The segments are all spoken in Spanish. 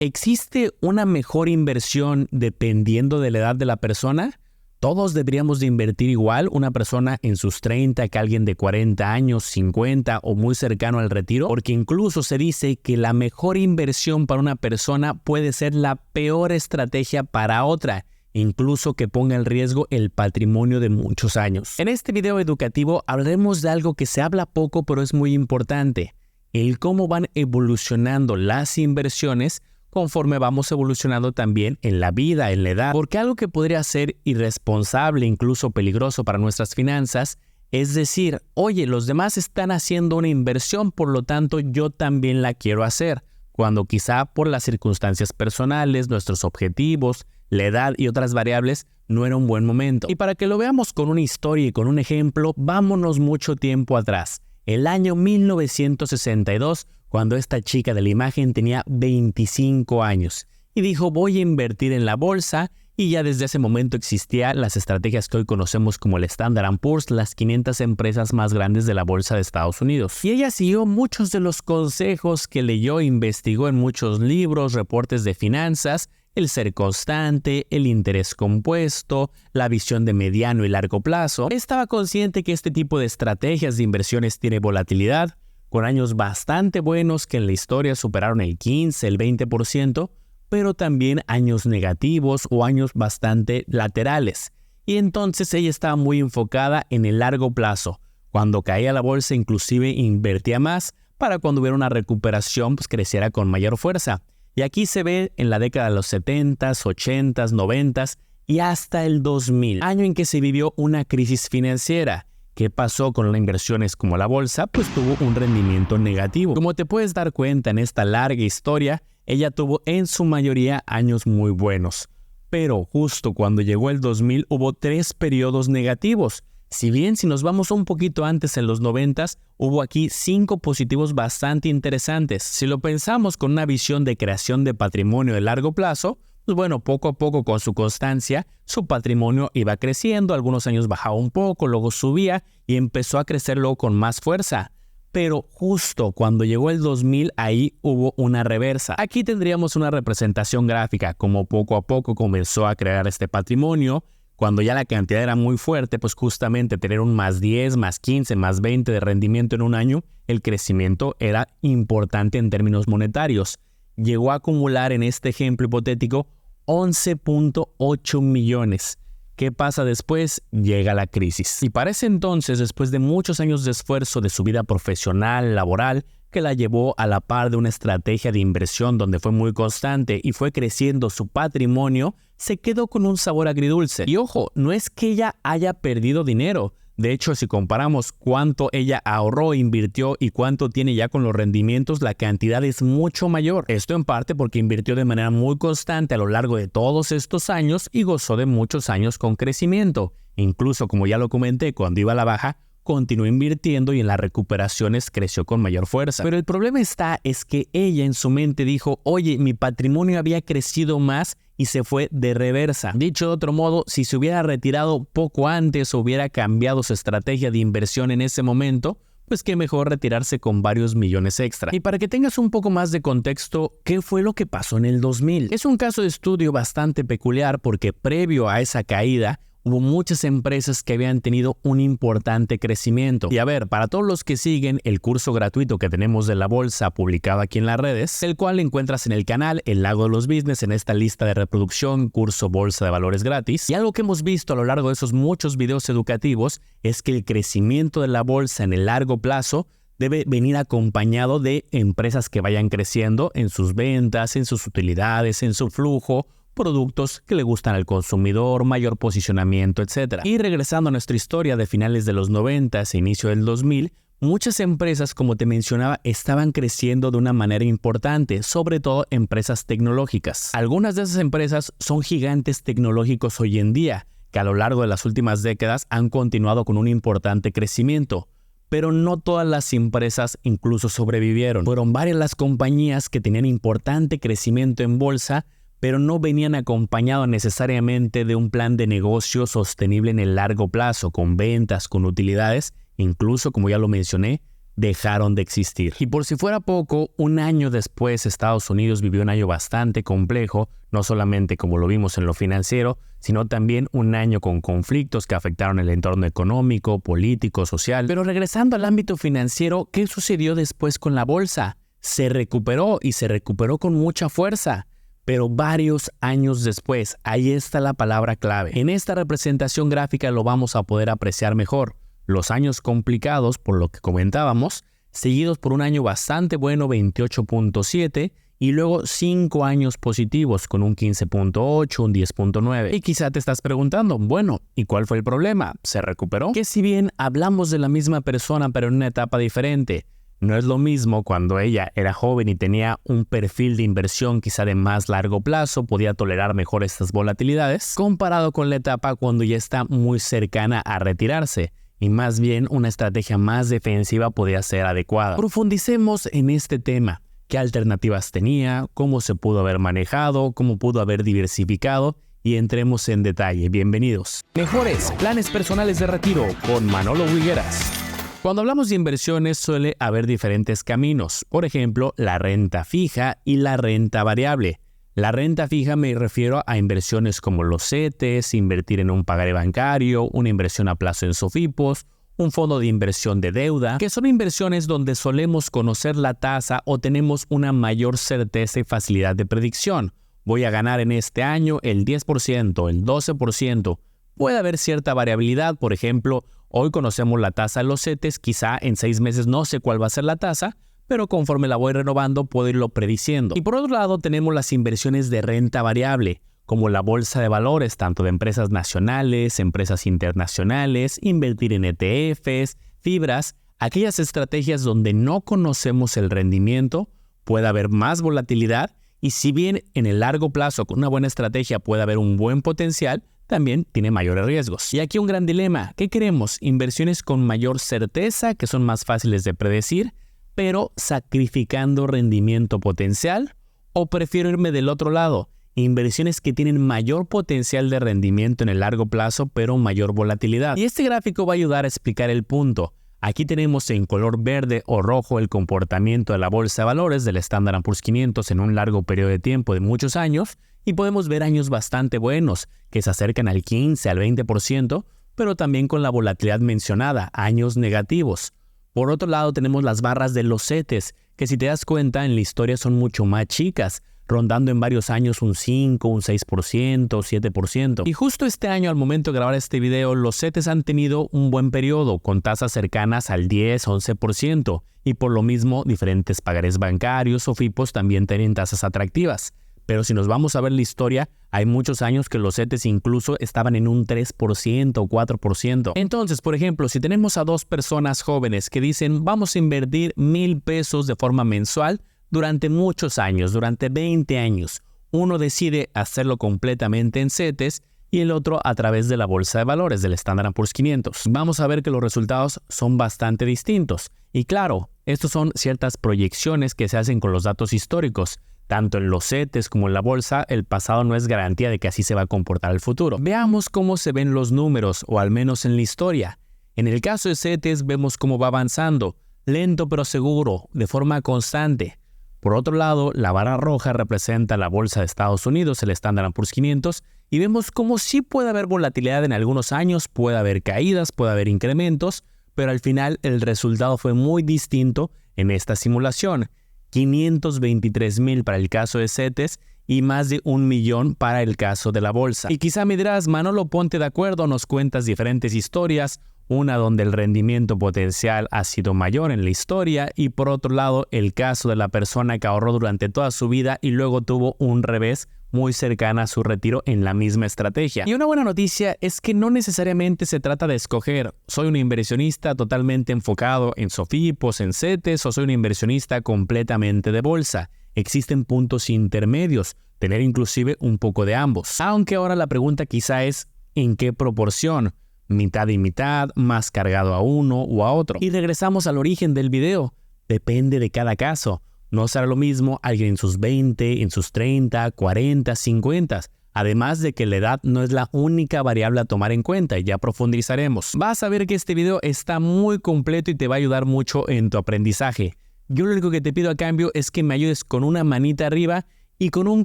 ¿Existe una mejor inversión dependiendo de la edad de la persona? ¿Todos deberíamos de invertir igual, una persona en sus 30 que alguien de 40 años, 50 o muy cercano al retiro? Porque incluso se dice que la mejor inversión para una persona puede ser la peor estrategia para otra, incluso que ponga en riesgo el patrimonio de muchos años. En este video educativo hablaremos de algo que se habla poco pero es muy importante, el cómo van evolucionando las inversiones conforme vamos evolucionando también en la vida, en la edad. Porque algo que podría ser irresponsable, incluso peligroso para nuestras finanzas, es decir, oye, los demás están haciendo una inversión, por lo tanto yo también la quiero hacer, cuando quizá por las circunstancias personales, nuestros objetivos, la edad y otras variables, no era un buen momento. Y para que lo veamos con una historia y con un ejemplo, vámonos mucho tiempo atrás. El año 1962, cuando esta chica de la imagen tenía 25 años y dijo voy a invertir en la bolsa, y ya desde ese momento existían las estrategias que hoy conocemos como el Standard & Poor's, las 500 empresas más grandes de la bolsa de Estados Unidos. Y ella siguió muchos de los consejos que leyó e investigó en muchos libros, reportes de finanzas, el ser constante, el interés compuesto, la visión de mediano y largo plazo. Estaba consciente que este tipo de estrategias de inversiones tiene volatilidad, con años bastante buenos que en la historia superaron el 15, el 20%, pero también años negativos o años bastante laterales. Y entonces ella estaba muy enfocada en el largo plazo. Cuando caía la bolsa inclusive invertía más para cuando hubiera una recuperación pues creciera con mayor fuerza. Y aquí se ve en la década de los 70s, 80s, 90s y hasta el 2000, año en que se vivió una crisis financiera. ¿Qué pasó con las inversiones como la bolsa? Pues tuvo un rendimiento negativo. Como te puedes dar cuenta en esta larga historia, ella tuvo en su mayoría años muy buenos. Pero justo cuando llegó el 2000 hubo 3 periodos negativos. Si bien si nos vamos un poquito antes en los 90s, hubo aquí 5 positivos bastante interesantes. Si lo pensamos con una visión de creación de patrimonio de largo plazo, pues bueno, poco a poco con su constancia, su patrimonio iba creciendo, algunos años bajaba un poco, luego subía y empezó a crecer luego con más fuerza. Pero justo cuando llegó el 2000, ahí hubo una reversa. Aquí tendríamos una representación gráfica, como poco a poco comenzó a crear este patrimonio. Cuando ya la cantidad era muy fuerte, pues justamente tener un más 10, más 15, más 20 de rendimiento en un año, el crecimiento era importante en términos monetarios. Llegó a acumular en este ejemplo hipotético 11.8 millones. ¿Qué pasa después? Llega la crisis. Y para ese entonces, después de muchos años de esfuerzo de su vida profesional, laboral, que la llevó a la par de una estrategia de inversión donde fue muy constante y fue creciendo su patrimonio, se quedó con un sabor agridulce. Y ojo, no es que ella haya perdido dinero. De hecho, si comparamos cuánto ella ahorró, invirtió y cuánto tiene ya con los rendimientos, la cantidad es mucho mayor. Esto en parte porque invirtió de manera muy constante a lo largo de todos estos años y gozó de muchos años con crecimiento. Incluso, como ya lo comenté, cuando iba a la baja, continuó invirtiendo y en las recuperaciones creció con mayor fuerza. Pero el problema es que ella en su mente dijo, oye, mi patrimonio había crecido más y se fue de reversa. Dicho de otro modo, si se hubiera retirado poco antes o hubiera cambiado su estrategia de inversión en ese momento, pues qué mejor retirarse con varios millones extra. Y para que tengas un poco más de contexto, ¿qué fue lo que pasó en el 2000? Es un caso de estudio bastante peculiar porque previo a esa caída, hubo muchas empresas que habían tenido un importante crecimiento. Y a ver, para todos los que siguen el curso gratuito que tenemos de la bolsa publicado aquí en las redes, el cual encuentras en el canal El Lago de los Business en esta lista de reproducción, curso Bolsa de Valores gratis. Y algo que hemos visto a lo largo de esos muchos videos educativos es que el crecimiento de la bolsa en el largo plazo debe venir acompañado de empresas que vayan creciendo en sus ventas, en sus utilidades, en su flujo, productos que le gustan al consumidor, mayor posicionamiento, etc. Y regresando a nuestra historia de finales de los 90 e inicio del 2000, muchas empresas, como te mencionaba, estaban creciendo de una manera importante, sobre todo empresas tecnológicas. Algunas de esas empresas son gigantes tecnológicos hoy en día, que a lo largo de las últimas décadas han continuado con un importante crecimiento. Pero no todas las empresas incluso sobrevivieron. Fueron varias las compañías que tenían importante crecimiento en bolsa, pero no venían acompañados necesariamente de un plan de negocio sostenible en el largo plazo, con ventas, con utilidades, incluso, como ya lo mencioné, dejaron de existir. Y por si fuera poco, un año después Estados Unidos vivió un año bastante complejo, no solamente como lo vimos en lo financiero, sino también un año con conflictos que afectaron el entorno económico, político, social. Pero regresando al ámbito financiero, ¿qué sucedió después con la bolsa? Se recuperó y se recuperó con mucha fuerza. Pero varios años después, ahí está la palabra clave. En esta representación gráfica lo vamos a poder apreciar mejor. Los años complicados, por lo que comentábamos, seguidos por un año bastante bueno, 28.7, y luego 5 años positivos con un 15.8, un 10.9. Y quizá te estás preguntando, bueno, ¿y cuál fue el problema? ¿Se recuperó? Que si bien hablamos de la misma persona pero en una etapa diferente, no es lo mismo cuando ella era joven y tenía un perfil de inversión quizá de más largo plazo, podía tolerar mejor estas volatilidades, comparado con la etapa cuando ya está muy cercana a retirarse. Y más bien una estrategia más defensiva podía ser adecuada. Profundicemos en este tema. ¿Qué alternativas tenía? ¿Cómo se pudo haber manejado? ¿Cómo pudo haber diversificado? Y entremos en detalle. Bienvenidos. Mejores planes personales de retiro con Manolo Higueras. Cuando hablamos de inversiones suele haber diferentes caminos. Por ejemplo, la renta fija y la renta variable. La renta fija me refiero a inversiones como los CETES, invertir en un pagaré bancario, una inversión a plazo en SOFIPOS, un fondo de inversión de deuda, que son inversiones donde solemos conocer la tasa o tenemos una mayor certeza y facilidad de predicción. Voy a ganar en este año el 10%, el 12%. Puede haber cierta variabilidad, por ejemplo, hoy conocemos la tasa de los CETES, quizá en 6 meses no sé cuál va a ser la tasa, pero conforme la voy renovando puedo irlo prediciendo. Y por otro lado tenemos las inversiones de renta variable, como la bolsa de valores, tanto de empresas nacionales, empresas internacionales, invertir en ETFs, fibras, aquellas estrategias donde no conocemos el rendimiento, puede haber más volatilidad y si bien en el largo plazo con una buena estrategia puede haber un buen potencial, también tiene mayores riesgos. Y aquí un gran dilema, ¿qué queremos? ¿Inversiones con mayor certeza, que son más fáciles de predecir, pero sacrificando rendimiento potencial? ¿O prefiero irme del otro lado? Inversiones que tienen mayor potencial de rendimiento en el largo plazo, pero mayor volatilidad. Y este gráfico va a ayudar a explicar el punto. Aquí tenemos en color verde o rojo el comportamiento de la bolsa de valores del Standard & Poor's 500 en un largo periodo de tiempo de muchos años y podemos ver años bastante buenos que se acercan al 15, al 20%, pero también con la volatilidad mencionada, años negativos. Por otro lado tenemos las barras de los CETES, que si te das cuenta en la historia son mucho más chicas, rondando en varios años un 5, un 6%, 7%. Y justo este año, al momento de grabar este video, los CETES han tenido un buen periodo, con tasas cercanas al 10, 11%, y por lo mismo diferentes pagarés bancarios o FIPOS también tienen tasas atractivas. Pero si nos vamos a ver la historia, hay muchos años que los CETES incluso estaban en un 3% o 4%. Entonces, por ejemplo, si tenemos a dos personas jóvenes que dicen vamos a invertir 1,000 pesos de forma mensual durante muchos años, durante 20 años, uno decide hacerlo completamente en CETES y el otro a través de la bolsa de valores del Standard & Poor's 500. Vamos a ver que los resultados son bastante distintos. Y claro, estos son ciertas proyecciones que se hacen con los datos históricos. Tanto en los CETES como en la bolsa, el pasado no es garantía de que así se va a comportar el futuro. Veamos cómo se ven los números, o al menos en la historia. En el caso de CETES vemos cómo va avanzando, lento pero seguro, de forma constante. Por otro lado, la barra roja representa la bolsa de Estados Unidos, el Standard & Poor's 500, y vemos cómo sí puede haber volatilidad en algunos años, puede haber caídas, puede haber incrementos, pero al final el resultado fue muy distinto en esta simulación. 523,000 para el caso de CETES y más de 1,000,000 para el caso de la bolsa. Y quizá me dirás, Manolo, ponte de acuerdo, nos cuentas diferentes historias, una donde el rendimiento potencial ha sido mayor en la historia y por otro lado el caso de la persona que ahorró durante toda su vida y luego tuvo un revés muy cercana a su retiro en la misma estrategia. Y una buena noticia es que no necesariamente se trata de escoger, soy un inversionista totalmente enfocado en SOFIPOS, en CETES o soy un inversionista completamente de bolsa. Existen puntos intermedios, tener inclusive un poco de ambos. Aunque ahora la pregunta quizá es, ¿en qué proporción? ¿Mitad y mitad? ¿Más cargado a uno o a otro? Y regresamos al origen del video. Depende de cada caso. No será lo mismo alguien en sus 20, en sus 30, 40, 50. Además de que la edad no es la única variable a tomar en cuenta y ya profundizaremos. Vas a ver que este video está muy completo y te va a ayudar mucho en tu aprendizaje. Yo lo único que te pido a cambio es que me ayudes con una manita arriba y con un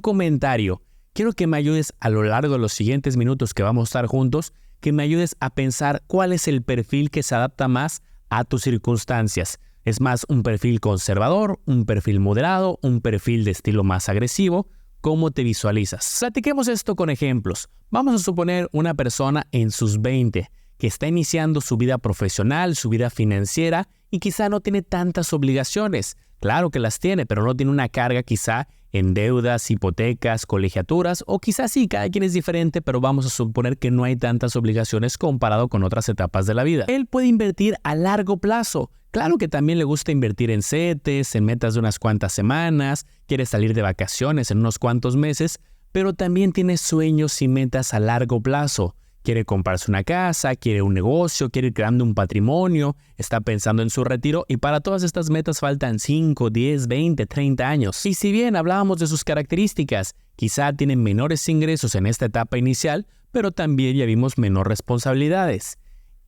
comentario. Quiero que me ayudes a lo largo de los siguientes minutos que vamos a estar juntos, que me ayudes a pensar cuál es el perfil que se adapta más a tus circunstancias. ¿Es más un perfil conservador, un perfil moderado, un perfil de estilo más agresivo? ¿Cómo te visualizas? Platiquemos esto con ejemplos. Vamos a suponer una persona en sus 20 que está iniciando su vida profesional, su vida financiera y quizá no tiene tantas obligaciones. Claro que las tiene, pero no tiene una carga quizá en deudas, hipotecas, colegiaturas o quizás sí, cada quien es diferente, pero vamos a suponer que no hay tantas obligaciones comparado con otras etapas de la vida. Él puede invertir a largo plazo. Claro que también le gusta invertir en CETES, en metas de unas cuantas semanas, quiere salir de vacaciones en unos cuantos meses, pero también tiene sueños y metas a largo plazo. Quiere comprarse una casa, quiere un negocio, quiere ir creando un patrimonio, está pensando en su retiro y para todas estas metas faltan 5, 10, 20, 30 años. Y si bien hablábamos de sus características, quizá tienen menores ingresos en esta etapa inicial, pero también ya vimos menor responsabilidades.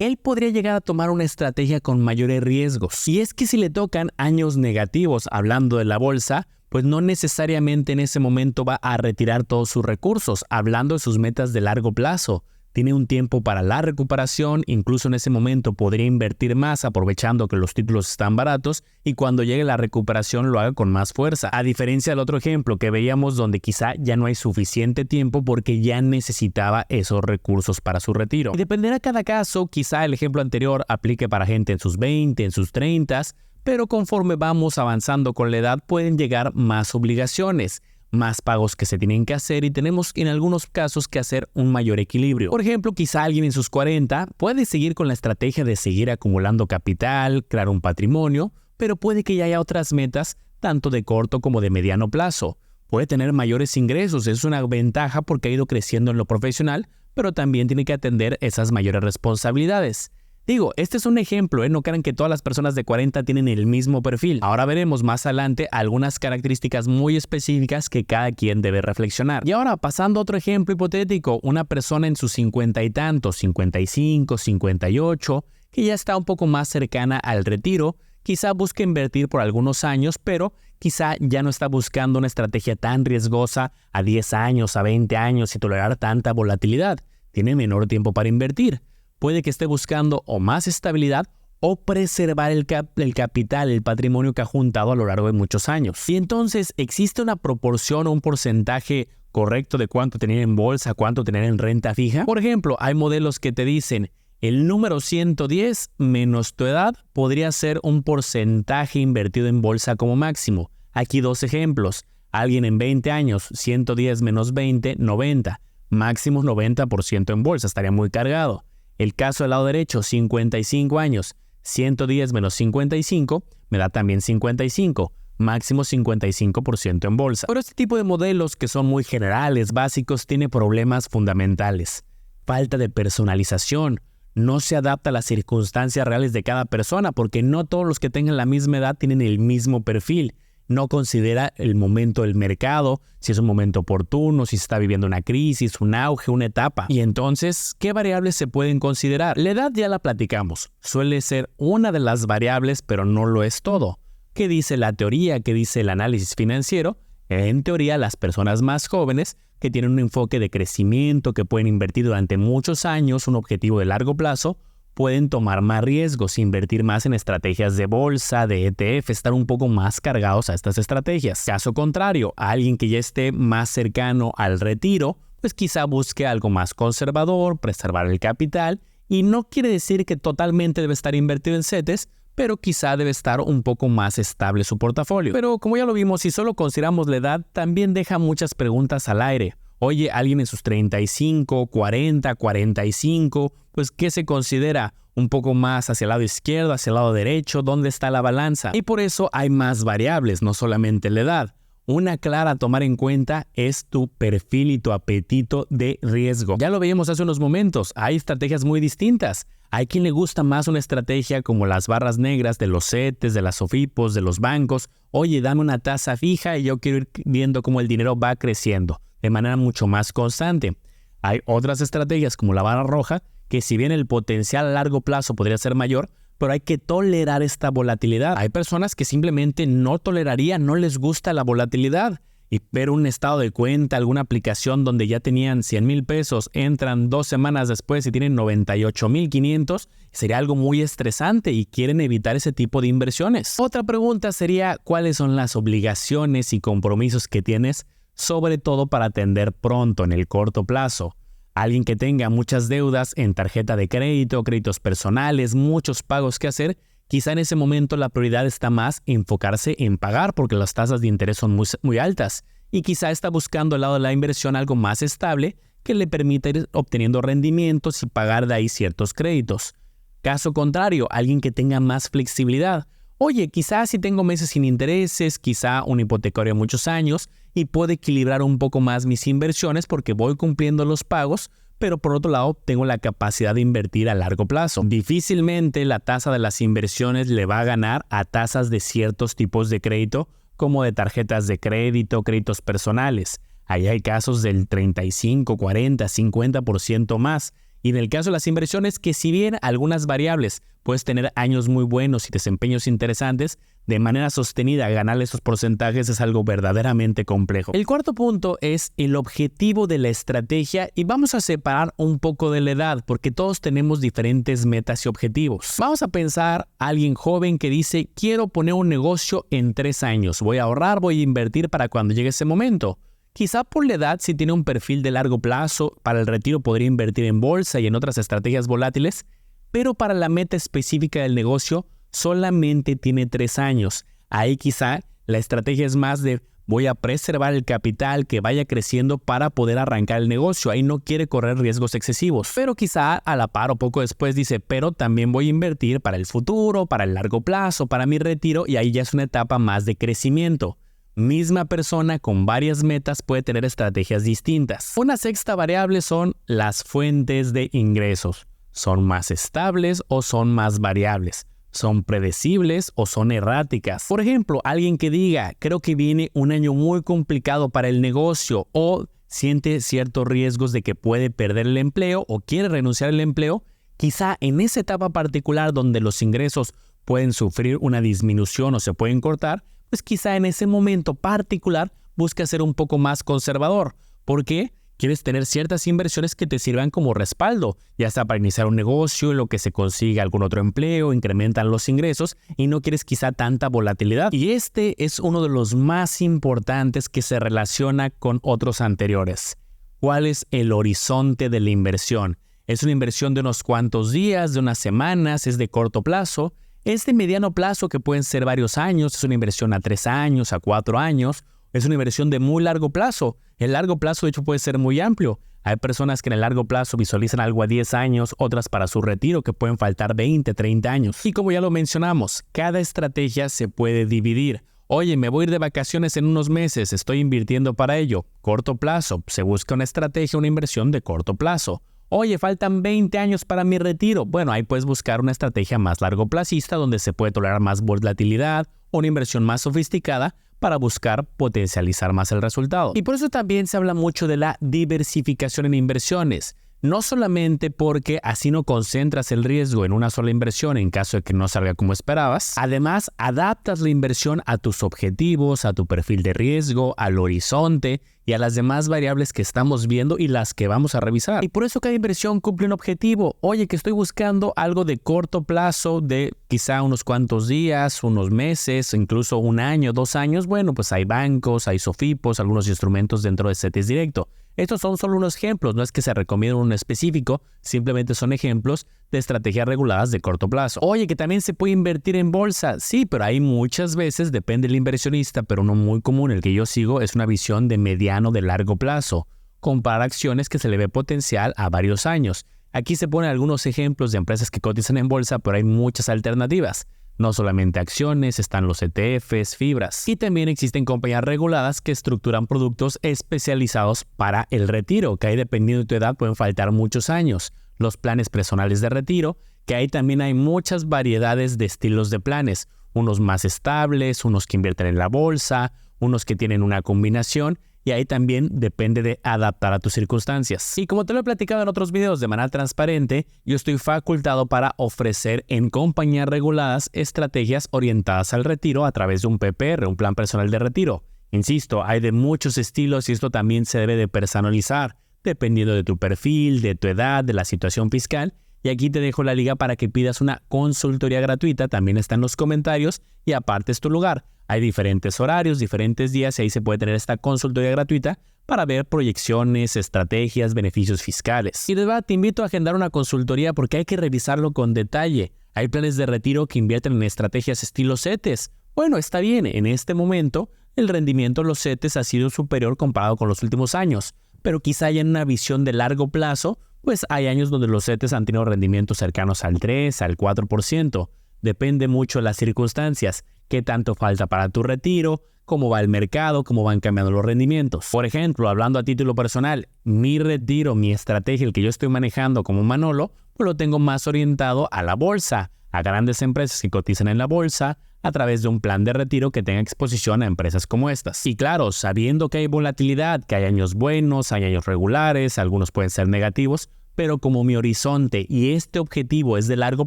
Él podría llegar a tomar una estrategia con mayores riesgos. Y es que si le tocan años negativos hablando de la bolsa, pues no necesariamente en ese momento va a retirar todos sus recursos, hablando de sus metas de largo plazo. Tiene un tiempo para la recuperación, incluso en ese momento podría invertir más aprovechando que los títulos están baratos y cuando llegue la recuperación lo haga con más fuerza. A diferencia del otro ejemplo que veíamos donde quizá ya no hay suficiente tiempo porque ya necesitaba esos recursos para su retiro. Y dependerá cada caso, quizá el ejemplo anterior aplique para gente en sus 20, en sus 30, pero conforme vamos avanzando con la edad pueden llegar más obligaciones, más pagos que se tienen que hacer y tenemos en algunos casos que hacer un mayor equilibrio. Por ejemplo, quizá alguien en sus 40 puede seguir con la estrategia de seguir acumulando capital, crear un patrimonio, pero puede que ya haya otras metas tanto de corto como de mediano plazo. Puede tener mayores ingresos, es una ventaja porque ha ido creciendo en lo profesional, pero también tiene que atender esas mayores responsabilidades. Digo, este es un ejemplo, no crean que todas las personas de 40 tienen el mismo perfil. Ahora veremos más adelante algunas características muy específicas que cada quien debe reflexionar. Y ahora, pasando a otro ejemplo hipotético, una persona en sus 50 y tantos, 55, 58, que ya está un poco más cercana al retiro, quizá busque invertir por algunos años, pero quizá ya no está buscando una estrategia tan riesgosa a 10 años, a 20 años y tolerar tanta volatilidad. Tiene menor tiempo para invertir. Puede que esté buscando o más estabilidad o preservar el capital, el patrimonio que ha juntado a lo largo de muchos años. Y entonces, ¿existe una proporción o un porcentaje correcto de cuánto tener en bolsa, cuánto tener en renta fija? Por ejemplo, hay modelos que te dicen el número 110 menos tu edad podría ser un porcentaje invertido en bolsa como máximo. Aquí dos ejemplos. Alguien en 20 años, 110 menos 20, 90. Máximo 90% en bolsa, estaría muy cargado. El caso del lado derecho, 55 años, 110 menos 55, me da también 55, máximo 55% en bolsa. Pero este tipo de modelos que son muy generales, básicos, tiene problemas fundamentales. Falta de personalización, no se adapta a las circunstancias reales de cada persona porque no todos los que tengan la misma edad tienen el mismo perfil. No considera el momento del mercado, si es un momento oportuno, si se está viviendo una crisis, un auge, una etapa. Y entonces, ¿qué variables se pueden considerar? La edad ya la platicamos. Suele ser una de las variables, pero no lo es todo. ¿Qué dice la teoría? ¿Qué dice el análisis financiero? En teoría, las personas más jóvenes que tienen un enfoque de crecimiento, que pueden invertir durante muchos años, un objetivo de largo plazo, pueden tomar más riesgos, invertir más en estrategias de bolsa, de ETF, estar un poco más cargados a estas estrategias. Caso contrario, alguien que ya esté más cercano al retiro, pues quizá busque algo más conservador, preservar el capital, y no quiere decir que totalmente debe estar invertido en CETES, pero quizá debe estar un poco más estable su portafolio. Pero como ya lo vimos, si solo consideramos la edad, también deja muchas preguntas al aire. Oye, alguien en sus 35, 40, 45, pues ¿qué se considera? Un poco más hacia el lado izquierdo, hacia el lado derecho, ¿dónde está la balanza? Y por eso hay más variables, no solamente la edad. Una clara a tomar en cuenta es tu perfil y tu apetito de riesgo. Ya lo veíamos hace unos momentos, hay estrategias muy distintas. Hay quien le gusta más una estrategia como las barras negras de los CETES, de las SOFIPOS, de los bancos. Oye, dame una tasa fija y yo quiero ir viendo cómo el dinero va creciendo. de manera mucho más constante. Hay otras estrategias como la barra roja, que si bien el potencial a largo plazo podría ser mayor, pero hay que tolerar esta volatilidad. Hay personas que simplemente no tolerarían, no les gusta la volatilidad. Y ver un estado de cuenta, alguna aplicación donde ya tenían 100,000 pesos, entran 2 semanas después y tienen 98,500, sería algo muy estresante y quieren evitar ese tipo de inversiones. Otra pregunta sería, ¿cuáles son las obligaciones y compromisos que tienes, sobre todo para atender pronto en el corto plazo? Alguien que tenga muchas deudas en tarjeta de crédito, créditos personales, muchos pagos que hacer, quizá en ese momento la prioridad está más enfocarse en pagar porque las tasas de interés son muy altas y quizá está buscando al lado de la inversión algo más estable que le permita ir obteniendo rendimientos y pagar de ahí ciertos créditos. Caso contrario, alguien que tenga más flexibilidad. Oye, quizá si tengo meses sin intereses, quizá un hipotecario de muchos años y puedo equilibrar un poco más mis inversiones porque voy cumpliendo los pagos, pero por otro lado tengo la capacidad de invertir a largo plazo. Difícilmente la tasa de las inversiones le va a ganar a tasas de ciertos tipos de crédito, como de tarjetas de crédito, créditos personales. Ahí hay casos del 35, 40, 50% más. Y en el caso de las inversiones, que si bien algunas variables puedes tener años muy buenos y desempeños interesantes, de manera sostenida ganar esos porcentajes es algo verdaderamente complejo. El cuarto punto es el objetivo de la estrategia y vamos a separar un poco de la edad porque todos tenemos diferentes metas y objetivos. Vamos a pensar a alguien joven que dice, quiero poner un negocio en 3 años, voy a ahorrar, voy a invertir para cuando llegue ese momento. Quizá por la edad, si tiene un perfil de largo plazo, para el retiro podría invertir en bolsa y en otras estrategias volátiles, pero para la meta específica del negocio solamente tiene 3 años. Ahí quizá la estrategia es más de voy a preservar el capital que vaya creciendo para poder arrancar el negocio. Ahí no quiere correr riesgos excesivos, pero quizá a la par o poco después dice, pero también voy a invertir para el futuro, para el largo plazo, para mi retiro y ahí ya es una etapa más de crecimiento. Misma persona con varias metas puede tener estrategias distintas. Una sexta variable son las fuentes de ingresos. ¿Son más estables o son más variables? ¿Son predecibles o son erráticas? Por ejemplo, alguien que diga, creo que viene un año muy complicado para el negocio o siente ciertos riesgos de que puede perder el empleo o quiere renunciar al empleo, quizá en esa etapa particular donde los ingresos pueden sufrir una disminución o se pueden cortar, pues quizá en ese momento particular busca ser un poco más conservador. ¿Por qué? Quieres tener ciertas inversiones que te sirvan como respaldo, ya sea para iniciar un negocio, en lo que se consiga algún otro empleo, incrementan los ingresos y no quieres quizá tanta volatilidad. Y este es uno de los más importantes que se relaciona con otros anteriores. ¿Cuál es el horizonte de la inversión? ¿Es una inversión de unos cuantos días, de unas semanas, es de corto plazo? ¿Es de mediano plazo que pueden ser varios años? ¿Es una inversión a 3 años, a 4 años? ¿Es una inversión de muy largo plazo? El largo plazo de hecho puede ser muy amplio. Hay personas que en el largo plazo visualizan algo a 10 años, otras para su retiro que pueden faltar 20, 30 años. Y como ya lo mencionamos, cada estrategia se puede dividir. Oye, me voy a ir de vacaciones en unos meses, estoy invirtiendo para ello. Corto plazo, se busca una estrategia, una inversión de corto plazo. Oye, faltan 20 años para mi retiro. Bueno, ahí puedes buscar una estrategia más largoplacista donde se puede tolerar más volatilidad o una inversión más sofisticada para buscar potencializar más el resultado. Y por eso también se habla mucho de la diversificación en inversiones. No solamente porque así no concentras el riesgo en una sola inversión en caso de que no salga como esperabas. Además, adaptas la inversión a tus objetivos, a tu perfil de riesgo, al horizonte y a las demás variables que estamos viendo y las que vamos a revisar. Y por eso cada inversión cumple un objetivo. Oye, que estoy buscando algo de corto plazo, de quizá unos cuantos días, unos meses, incluso 1 año, 2 años. Bueno, pues hay bancos, hay SOFIPOS, algunos instrumentos dentro de CETES Directo. Estos son solo unos ejemplos, no es que se recomiende uno específico, simplemente son ejemplos de estrategias reguladas de corto plazo. Oye, que también se puede invertir en bolsa. Sí, pero hay muchas veces, depende del inversionista, pero uno muy común, el que yo sigo, es una visión de mediano, de largo plazo. Comprar acciones que se le ve potencial a varios años. Aquí se ponen algunos ejemplos de empresas que cotizan en bolsa, pero hay muchas alternativas. No solamente acciones, están los ETFs, fibras. Y también existen compañías reguladas que estructuran productos especializados para el retiro, que ahí dependiendo de tu edad pueden faltar muchos años. Los planes personales de retiro, que ahí también hay muchas variedades de estilos de planes. Unos más estables, unos que invierten en la bolsa, unos que tienen una combinación. y ahí también depende de adaptar a tus circunstancias. Y como te lo he platicado en otros videos de manera transparente, yo estoy facultado para ofrecer en compañías reguladas estrategias orientadas al retiro a través de un PPR, un plan personal de retiro. Insisto, hay de muchos estilos y esto también se debe de personalizar, dependiendo de tu perfil, de tu edad, de la situación fiscal. Y aquí te dejo la liga para que pidas una consultoría gratuita, también está en los comentarios y apartes tu lugar. Hay diferentes horarios, diferentes días y ahí se puede tener esta consultoría gratuita para ver proyecciones, estrategias, beneficios fiscales. Y de verdad te invito a agendar una consultoría porque hay que revisarlo con detalle. Hay planes de retiro que invierten en estrategias estilo CETES. Bueno, está bien, en este momento el rendimiento de los CETES ha sido superior comparado con los últimos años, pero quizá haya una visión de largo plazo, pues hay años donde los CETES han tenido rendimientos cercanos al 3, al 4%. Depende mucho de las circunstancias, qué tanto falta para tu retiro, cómo va el mercado, cómo van cambiando los rendimientos. Por ejemplo, hablando a título personal, mi retiro, mi estrategia, el que yo estoy manejando como Manolo, pues lo tengo más orientado a la bolsa, a grandes empresas que cotizan en la bolsa, a través de un plan de retiro que tenga exposición a empresas como estas. Y claro, sabiendo que hay volatilidad, que hay años buenos, hay años regulares, algunos pueden ser negativos, pero como mi horizonte y este objetivo es de largo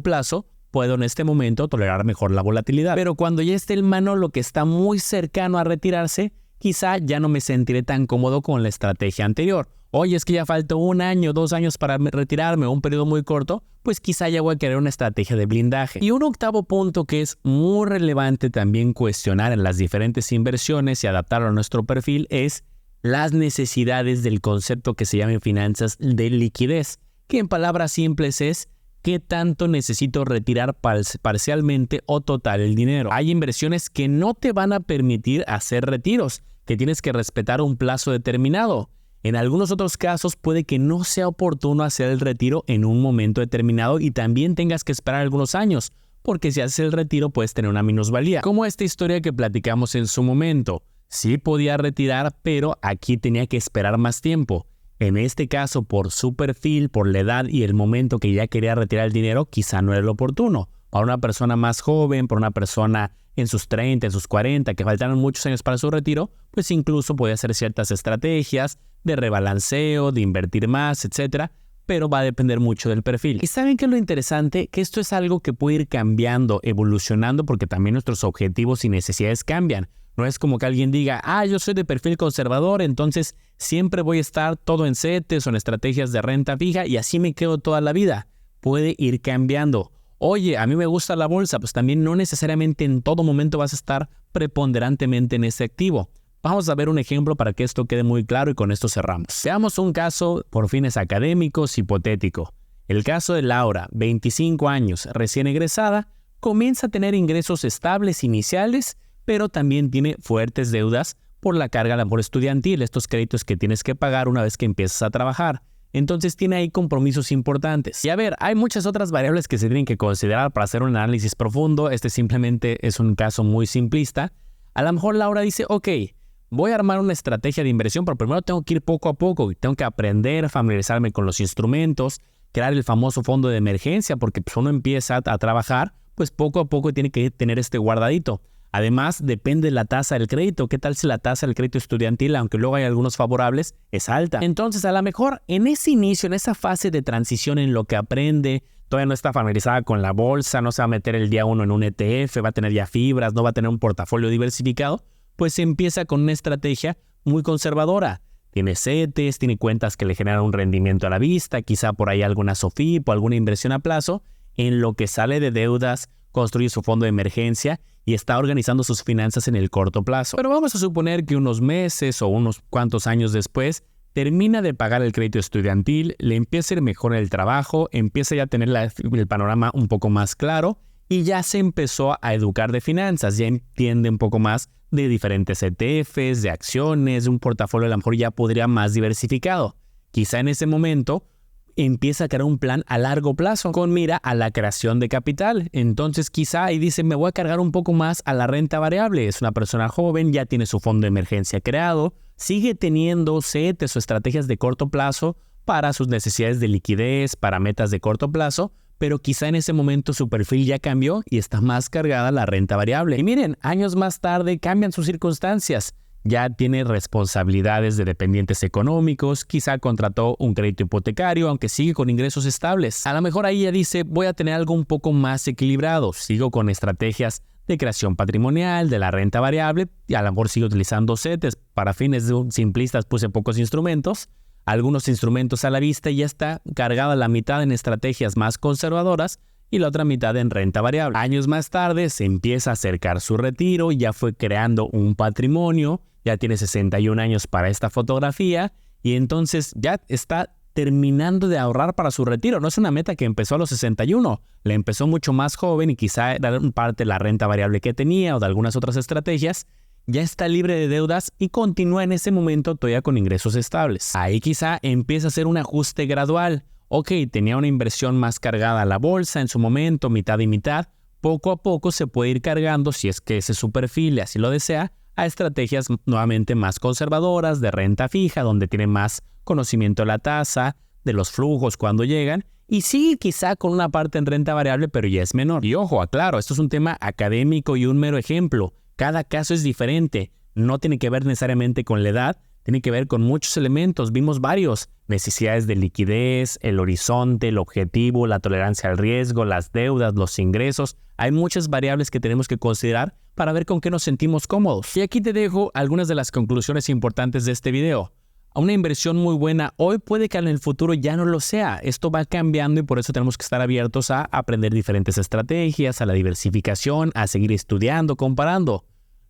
plazo, puedo en este momento tolerar mejor la volatilidad. Pero cuando ya esté el Manolo que está muy cercano a retirarse, quizá ya no me sentiré tan cómodo con la estrategia anterior. Oye, es que ya faltó 1 año, 2 años para retirarme, un periodo muy corto, pues quizá ya voy a querer una estrategia de blindaje. Y un octavo punto que es muy relevante también cuestionar en las diferentes inversiones y adaptarlo a nuestro perfil es las necesidades del concepto que se llama en finanzas de liquidez, que en palabras simples es ¿qué tanto necesito retirar parcialmente o total el dinero? Hay inversiones que no te van a permitir hacer retiros, que tienes que respetar un plazo determinado. En algunos otros casos puede que no sea oportuno hacer el retiro en un momento determinado y también tengas que esperar algunos años, porque si haces el retiro puedes tener una minusvalía. Como esta historia que platicamos en su momento. Sí podía retirar, pero aquí tenía que esperar más tiempo. En este caso, por su perfil, por la edad y el momento que ya quería retirar el dinero, quizá no era lo oportuno. Para una persona más joven, para una persona en sus 30, en sus 40, que faltaron muchos años para su retiro, pues incluso podía hacer ciertas estrategias de rebalanceo, de invertir más, etcétera, pero va a depender mucho del perfil. ¿Y saben qué es lo interesante? Que esto es algo que puede ir cambiando, evolucionando, porque también nuestros objetivos y necesidades cambian. No es como que alguien diga, yo soy de perfil conservador, entonces siempre voy a estar todo en CETES o en estrategias de renta fija y así me quedo toda la vida. Puede ir cambiando. Oye, a mí me gusta la bolsa, pues también no necesariamente en todo momento vas a estar preponderantemente en ese activo. Vamos a ver un ejemplo para que esto quede muy claro y con esto cerramos. Veamos un caso por fines académicos hipotético. El caso de Laura, 25 años, recién egresada, comienza a tener ingresos estables iniciales, pero también tiene fuertes deudas por la carga laboral estudiantil, estos créditos que tienes que pagar una vez que empiezas a trabajar. Entonces tiene ahí compromisos importantes. Y a ver, hay muchas otras variables que se tienen que considerar para hacer un análisis profundo. Este simplemente es un caso muy simplista. A lo mejor Laura dice, ok, voy a armar una estrategia de inversión, pero primero tengo que ir poco a poco. Tengo que aprender, familiarizarme con los instrumentos, crear el famoso fondo de emergencia, porque pues uno empieza a trabajar, pues poco a poco tiene que tener este guardadito. Además, depende de la tasa del crédito. ¿Qué tal si la tasa del crédito estudiantil, aunque luego hay algunos favorables, es alta? Entonces, a lo mejor en ese inicio, en esa fase de transición en lo que aprende, todavía no está familiarizada con la bolsa, no se va a meter el día 1 en un ETF, va a tener ya fibras, no va a tener un portafolio diversificado, pues empieza con una estrategia muy conservadora. Tiene CETES, tiene cuentas que le generan un rendimiento a la vista, quizá por ahí alguna SOFIP o alguna inversión a plazo, en lo que sale de deudas, construye su fondo de emergencia y está organizando sus finanzas en el corto plazo. Pero vamos a suponer que unos meses o unos cuantos años después termina de pagar el crédito estudiantil, le empieza a ir mejor en el trabajo, empieza ya a tener el panorama un poco más claro y ya se empezó a educar de finanzas, ya entiende un poco más de diferentes ETFs, de acciones, de un portafolio a lo mejor ya podría más diversificado. Quizá en ese momento empieza a crear un plan a largo plazo con mira a la creación de capital. Entonces quizá ahí dice, me voy a cargar un poco más a la renta variable. Es una persona joven, ya tiene su fondo de emergencia creado, sigue teniendo CETES o estrategias de corto plazo para sus necesidades de liquidez, para metas de corto plazo, pero quizá en ese momento su perfil ya cambió y está más cargada la renta variable. Y miren, años más tarde cambian sus circunstancias. ya tiene responsabilidades de dependientes económicos, quizá contrató un crédito hipotecario, aunque sigue con ingresos estables. A lo mejor ahí ya dice, voy a tener algo un poco más equilibrado, sigo con estrategias de creación patrimonial, de la renta variable, y a lo mejor sigo utilizando CETES. Para fines simplistas puse pocos instrumentos, algunos instrumentos a la vista y ya está cargada la mitad en estrategias más conservadoras y la otra mitad en renta variable. Años más tarde se empieza a acercar su retiro, ya fue creando un patrimonio, ya tiene 61 años para esta fotografía y entonces ya está terminando de ahorrar para su retiro. No es una meta que empezó a los 61, le empezó mucho más joven y quizá era parte de la renta variable que tenía o de algunas otras estrategias. Ya está libre de deudas y continúa en ese momento todavía con ingresos estables. Ahí quizá empieza a hacer un ajuste gradual. Ok, tenía una inversión más cargada a la bolsa en su momento, mitad y mitad. Poco a poco se puede ir cargando, si es que ese es su perfil y así lo desea, a estrategias nuevamente más conservadoras, de renta fija, donde tiene más conocimiento de la tasa, de los flujos cuando llegan, y sí, quizá con una parte en renta variable, pero ya es menor. Y ojo, aclaro, esto es un tema académico y un mero ejemplo. Cada caso es diferente, no tiene que ver necesariamente con la edad, tiene que ver con muchos elementos, vimos varios, necesidades de liquidez, el horizonte, el objetivo, la tolerancia al riesgo, las deudas, los ingresos. Hay muchas variables que tenemos que considerar para ver con qué nos sentimos cómodos. Y aquí te dejo algunas de las conclusiones importantes de este video. Una inversión muy buena hoy puede que en el futuro ya no lo sea. Esto va cambiando y por eso tenemos que estar abiertos a aprender diferentes estrategias, a la diversificación, a seguir estudiando, comparando.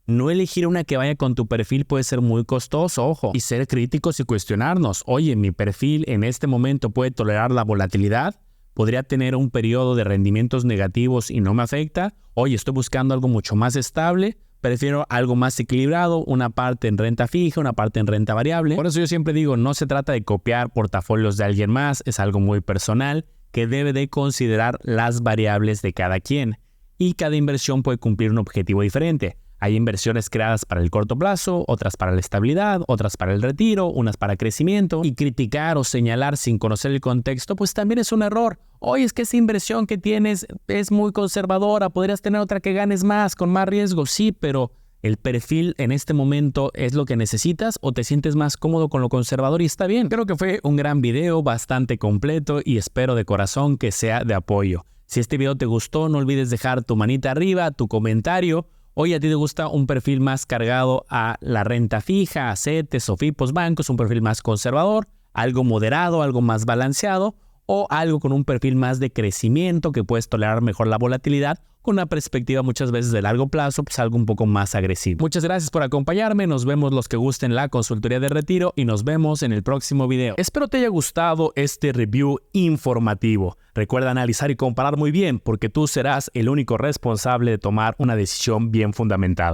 No elegir una que vaya con tu perfil puede ser muy costoso, ojo, y ser críticos y cuestionarnos. Oye, mi perfil en este momento puede tolerar la volatilidad, podría tener un periodo de rendimientos negativos y no me afecta. Oye, estoy buscando algo mucho más estable, prefiero algo más equilibrado, una parte en renta fija, una parte en renta variable. Por eso yo siempre digo, no se trata de copiar portafolios de alguien más, es algo muy personal que debe de considerar las variables de cada quien y cada inversión puede cumplir un objetivo diferente. Hay inversiones creadas para el corto plazo, otras para la estabilidad, otras para el retiro, unas para crecimiento. Y criticar o señalar sin conocer el contexto, pues también es un error. Oye, es que esa inversión que tienes es muy conservadora, podrías tener otra que ganes más, con más riesgo. Sí, pero ¿el perfil en este momento es lo que necesitas o te sientes más cómodo con lo conservador y está bien? Creo que fue un gran video, bastante completo y espero de corazón que sea de apoyo. Si este video te gustó, no olvides dejar tu manita arriba, tu comentario. Oye, ¿a ti te gusta un perfil más cargado a la renta fija, a CETES o FIPOS bancos, un perfil más conservador, algo moderado, algo más balanceado o algo con un perfil más de crecimiento que puedes tolerar mejor la volatilidad con una perspectiva muchas veces de largo plazo, pues algo un poco más agresivo? Muchas gracias por acompañarme, nos vemos los que gusten la consultoría de retiro y nos vemos en el próximo video. Espero te haya gustado este review informativo. Recuerda analizar y comparar muy bien porque tú serás el único responsable de tomar una decisión bien fundamentada.